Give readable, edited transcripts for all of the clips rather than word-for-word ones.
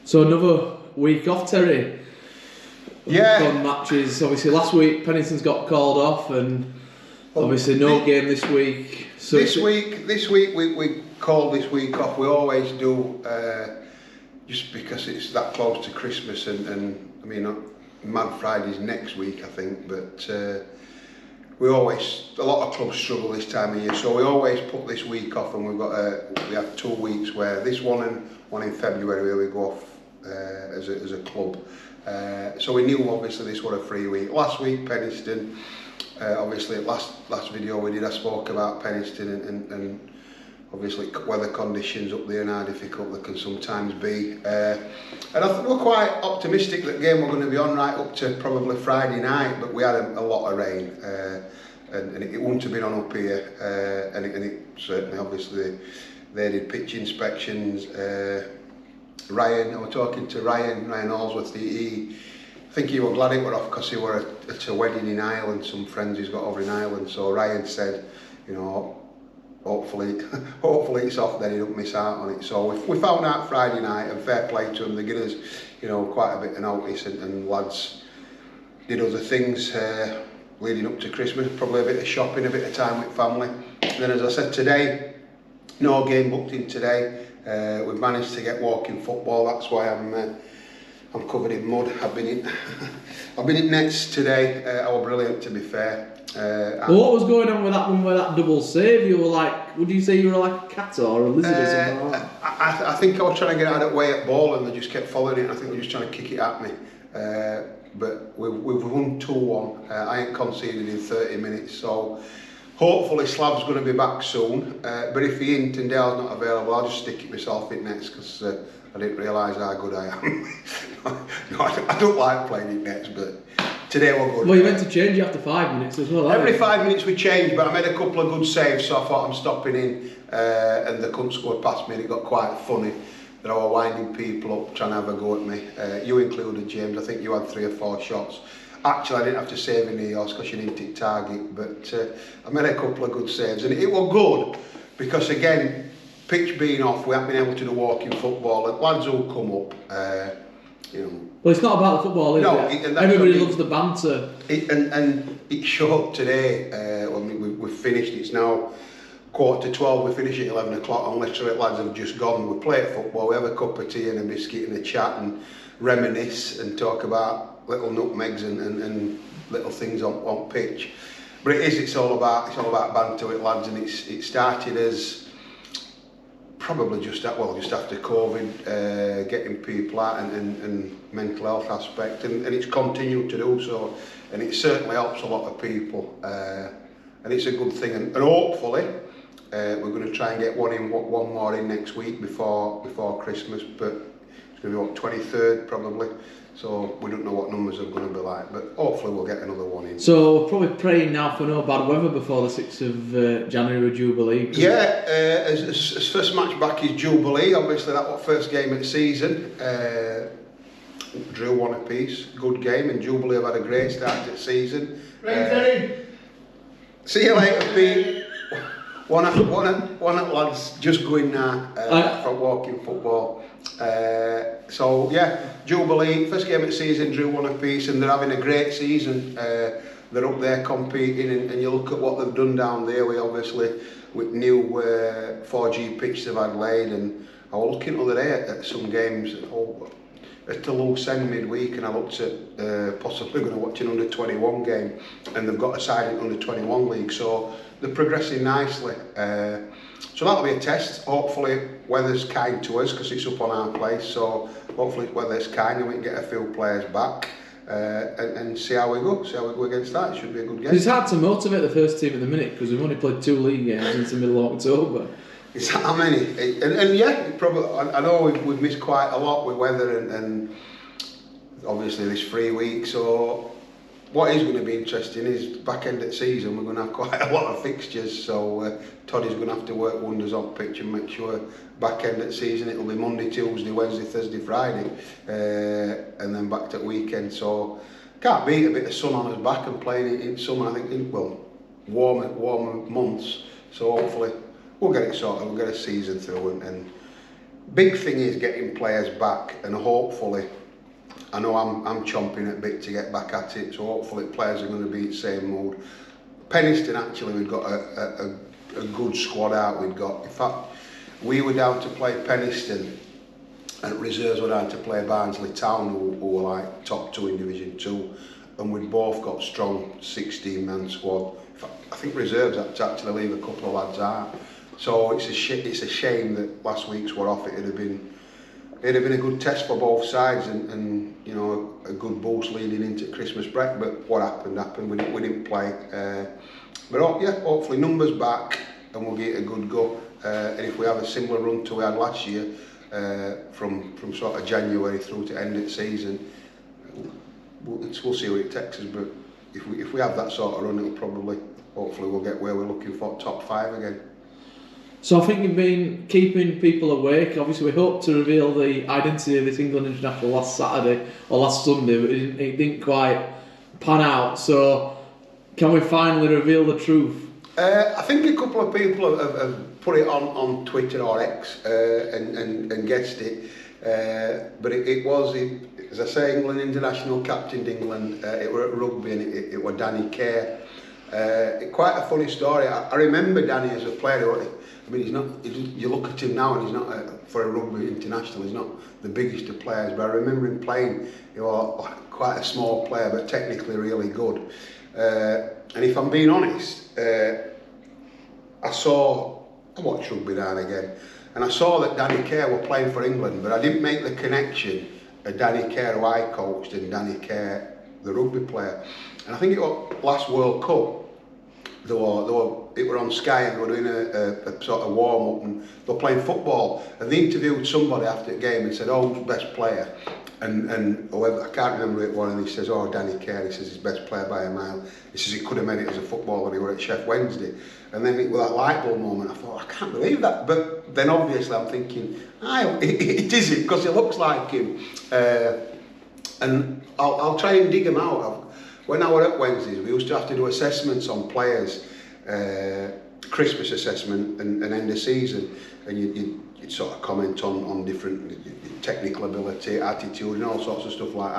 So another week off, Terry. Yeah. Fun matches. Obviously, last week Pennington's got called off, and obviously no game this week. So this week we called this week off. We always do, just because it's that close to Christmas, and I mean, Mad Friday's next week, I think, but we always, a lot of clubs struggle this time of year, so we always put this week off, and we have 2 weeks where this one and one in February where we go off as a club. So we knew obviously this was a free week. Last week Penistone, obviously last video we did, I spoke about Penistone and obviously weather conditions up there and how difficult they can sometimes be. And I think we're quite optimistic that the game we're going to be on right up to probably Friday night, but we had a lot of rain and it wouldn't have been on up here, and it certainly, obviously they did pitch inspections. Ryan, I was talking to Ryan Allsworth, I think he was glad it were off because he were at a wedding in Ireland, some friends he's got over in Ireland, so Ryan said, you know, hopefully it's off, then he don't miss out on it. So we found out Friday night, and fair play to them, they gave us, you know, quite a bit of notice, and lads did other things leading up to Christmas, probably a bit of shopping, a bit of time with family. And then, as I said, today, no game booked in today. We've managed to get walking football, that's why I'm covered in mud. I've been in nets today. I was brilliant, to be fair. Well, what was going on with that one, with that double save? You were like, would you say you were like a cat or a lizard or something like that? I think I was trying to get out of the way at ball, and they just kept following it. I think they were just trying to kick it at me. But we've won 2-1. I ain't conceded in 30 minutes, so hopefully Slav's going to be back soon. But if he ain't and Dale's not available, I'll just stick it myself in nets, because I didn't realise how good I am. No, I don't like playing in nets, but today we're good. Well, you meant to change it after 5 minutes as well. Every 5 minutes we change, but I made a couple of good saves, so I thought I'm stopping in, and they couldn't score past me, and it got quite funny that I was winding people up trying to have a go at me. You included, James. I think you had 3 or 4 shots. Actually, I didn't have to save any of yours because you didn't hit target, but I made a couple of good saves, and it was good because, again, pitch being off, we haven't been able to do walking football, and lads will come up, you know. Well, it's not about the football, is it? Everybody loves the banter. And it showed today, when we've finished. It's now 11:45, we finish at 11 o'clock, and literally lads have just gone. We play football, we have a cup of tea and a biscuit and a chat and reminisce and talk about little nutmegs and little things on pitch. But it's all about banter with lads, and it started as probably just after COVID, getting people out and mental health aspect, and it's continued to do so, and it certainly helps a lot of people, and it's a good thing, and hopefully we're going to try and get one more in next week before Christmas, but it's going to be 23rd probably, so we don't know what numbers are going to be like, but hopefully we'll get another one in. So we're probably praying now for no bad weather before the 6th of January Jubilee. Yeah, as first match back is Jubilee, obviously that was first game of the season. Drew 1 apiece, good game, and Jubilee have had a great start to the season. See you later, Pete. One at lads just going now for walking football. So yeah, Jubilee, first game of the season, Drew 1 apiece, and they're having a great season. They're up there competing, and you look at what they've done down there with new 4G pitch they've had laid, and I was looking the other day at some games at the loose end midweek, and I looked at possibly going to watch an under-21 game, and they've got a side in under-21 league, so they're progressing nicely. So that'll be a test. Hopefully weather's kind to us because it's up on our place, so hopefully weather's kind and we can get a few players back and see how we go against that. It should be a good game. It's hard to motivate the first team at the minute because we've only played 2 league games since the middle of October. It's how many? And yeah, probably, I know we've missed quite a lot with weather and obviously this free week, so what is going to be interesting is back end of the season we're going to have quite a lot of fixtures, so Toddy's going to have to work wonders on pitch and make sure back end of the season it'll be Monday, Tuesday, Wednesday, Thursday, Friday, and then back to the weekend, so can't beat a bit of sun on us back and playing it in summer, I think, warmer months, so hopefully we'll get it sorted, we'll get a season through and big thing is getting players back, and hopefully, I know I'm chomping at bit to get back at it, so hopefully players are going to be in the same mood. Penistone, actually, we've got a good squad out. We've got, in fact, we were down to play Penistone, and reserves were down to play Barnsley Town, who were like top 2 in Division 2, and we'd both got strong 16-man squad. In fact, I think reserves had to actually leave a couple of lads out. So it's a shame that last week's were off. It'd have been a good test for both sides, and you know, a good boost leading into Christmas break. But what happened. We didn't play. But yeah, hopefully numbers back, and we'll get a good go. And if we have a similar run to we had last year, from sort of January through to end of the season, we'll see what it takes us. But if we have that sort of run, hopefully we'll get where we're looking for, top 5 again. So I think you've been keeping people awake. Obviously, we hoped to reveal the identity of this England international last Saturday or last Sunday, but it didn't quite pan out. So can we finally reveal the truth? I think a couple of people have put it on Twitter or X and guessed it. But it was, as I say, England international, captained England. It were at rugby, and it were Danny Kerr. Quite a funny story. I remember Danny as a player. I mean, he's not. You look at him now, and he's not for a rugby international. He's not the biggest of players, but I remember him playing. You know, quite a small player, but technically really good. And if I'm being honest, I watch rugby now and again, and I saw that Danny Kerr were playing for England, but I didn't make the connection of Danny Kerr, who I coached, and Danny Kerr, the rugby player. And I think it was last World Cup. It were on Sky, and they were doing a sort of warm up, and they were playing football. And they interviewed somebody after the game and said, "Oh, who's best player?" And whoever, I can't remember it one, and he says, "Oh, Danny Kerr." He says he's best player by a mile. He says he could have made it as a footballer. He were at Sheffield Wednesday. And then it was that light bulb moment. I thought, I can't believe that. But then obviously I'm thinking, it isn't, because he looks like him. And I'll try and dig him out. When I were at Wednesdays, we used to have to do assessments on players, Christmas assessment and end of season, and you'd sort of comment on different technical ability, attitude, and all sorts of stuff like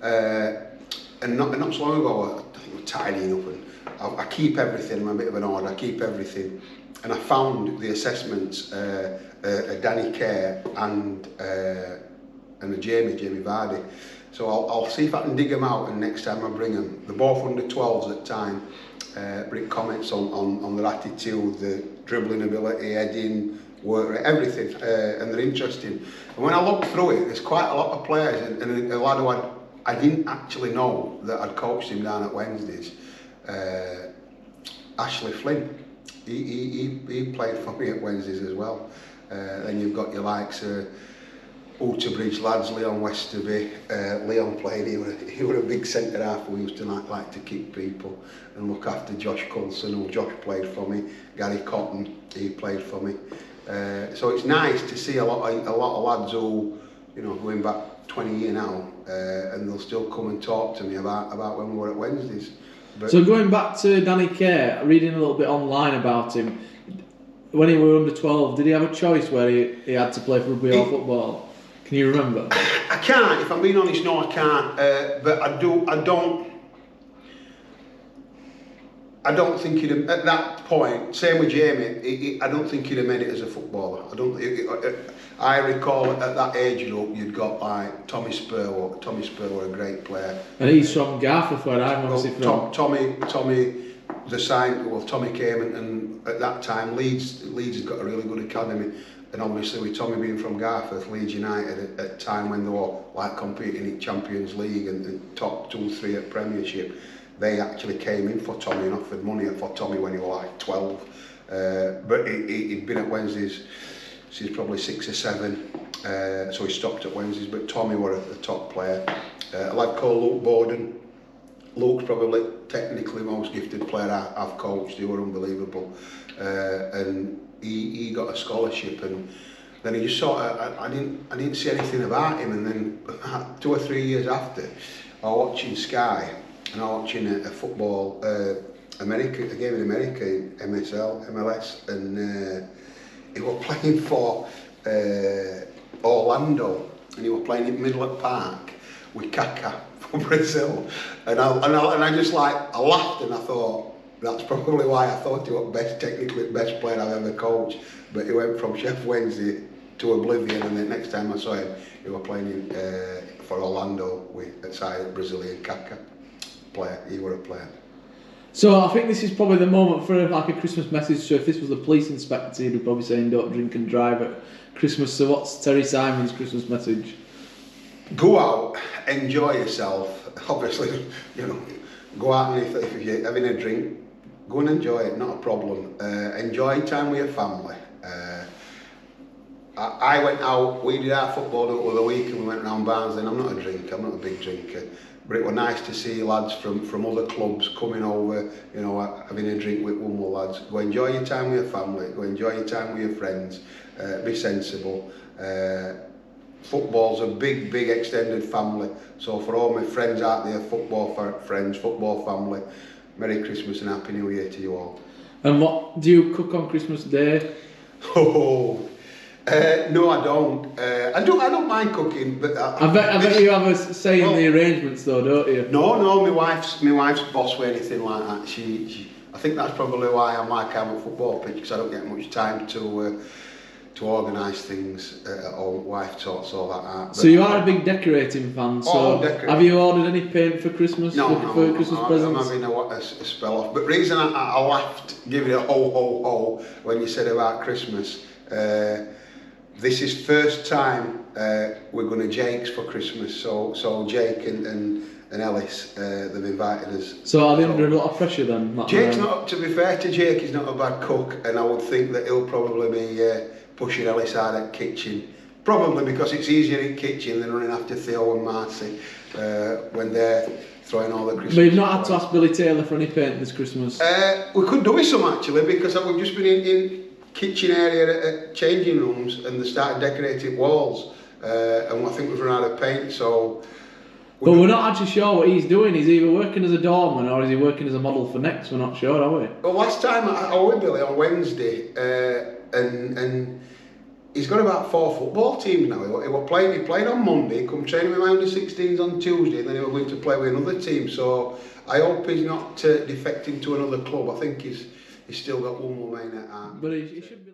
that. And not so long ago, I think we're tidying up, and I keep everything. I'm a bit of an order. I keep everything, and I found the assessments, Danny Kerr and a Jamie Vardy. So I'll see if I can dig them out, and next time I bring them. They're both under 12s at the time, but it comments on their attitude, the dribbling ability, heading, work rate, everything, and they're interesting. And when I look through it, there's quite a lot of players, and a lad who I didn't actually know that I'd coached him down at Wednesdays, Ashley Flynn. He played for me at Wednesdays as well. Then you've got your likes Outerbridge lads, Leon Westerby. Leon played, he were a big centre half who used to like to kick people and look after Josh Coulson, who Josh played for me. Gary Cotton, he played for me. So it's nice to see a lot of lads who, you know, going back 20 years now, and they'll still come and talk to me about when we were at Wednesdays. But so going back to Danny Kerr, reading a little bit online about him, when he were under 12, did he have a choice where he had to play for rugby or football? Can you remember? I can't. If I'm being honest, no, I can't. But I don't think he'd have, at that point. Same with Jamie. I don't think he'd have made it as a footballer. I recall at that age group, you'd got like Tommy Spurwell. Tommy Spurwell were a great player. And he's from Garforth, where I'm obviously from. Tommy, the sign. Well, Tommy came and at that time Leeds had got a really good academy. And obviously with Tommy being from Garforth, Leeds United at time when they were like competing in Champions League and top 2-3 at Premiership, they actually came in for Tommy and offered money for Tommy when he was like 12. But he'd been at Wednesdays since probably 6 or 7, so he stopped at Wednesdays. But Tommy was a top player. A lad called Luke Bowden. Luke's probably technically the most gifted player I've coached. He was unbelievable. And he got a scholarship, and then he just sort of, I didn't see anything about him, and then 2 or 3 years after, I was watching Sky, and I was watching a football, a game in America, MSL, MLS, and he was playing for Orlando, and he was playing in middle of park with Kaká from Brazil, and I just like, I laughed and I thought, that's probably why I thought he was technically best player I've ever coached, but he went from Sheffield Wednesday to oblivion, and the next time I saw him, he was playing for Orlando with a Brazilian Kaká player. He was a player. So I think this is probably the moment for like a Christmas message. So if this was the police inspector, he'd probably saying don't drink and drive at Christmas. So what's Terry Simon's Christmas message? Go out, enjoy yourself. Obviously, you know, go out and if you're having a drink, go and enjoy it, not a problem. Enjoy time with your family. I went out, we did our football over the week and we went round Barnsley, and I'm not a drinker, I'm not a big drinker, but it was nice to see lads from other clubs coming over, you know, having a drink with Wombwell lads. Go enjoy your time with your family, go enjoy your time with your friends, be sensible. Football's a big extended family, so for all my friends out there, football friends, football family, Merry Christmas and Happy New Year to you all. And what do you cook on Christmas Day? No, I don't. I don't mind cooking, but I bet you have a say in the arrangements, though, don't you? No. My wife's boss with anything like that. She I think that's probably why I'm like I'm at football pitch, because I don't get much time to organise things at home. Wife sorts all that out. So you are a big decorating fan. So have you ordered any paint for Christmas? For Christmas presents? I'm having a spell off. But the reason I laughed, giving it a ho when you said about Christmas. This is first time we're going to Jake's for Christmas, so Jake and Ellis, they've invited us. So are they under a lot of pressure then? Jake's not, to be fair to Jake, he's not a bad cook, and I would think that he'll probably be pushing Ellis hard at kitchen, probably because it's easier in kitchen than running after Theo and Marcy when they're throwing all the Christmas. But you've not had to ask Billy Taylor for any paint this Christmas? We could do with some actually, because we've just been in kitchen area at changing rooms and they started decorating walls and I think we've run out of paint, so... But we're not actually sure what he's doing. He's either working as a doorman or is he working as a model for Next? We're not sure, are we? Well, last time I was with Billy on Wednesday and he's got about 4 football teams now. He played on Monday, come training with my under-16s on Tuesday, and then he was going to play with another team, so I hope he's not defecting to another club. I think he's still got one more main at heart. But he should be...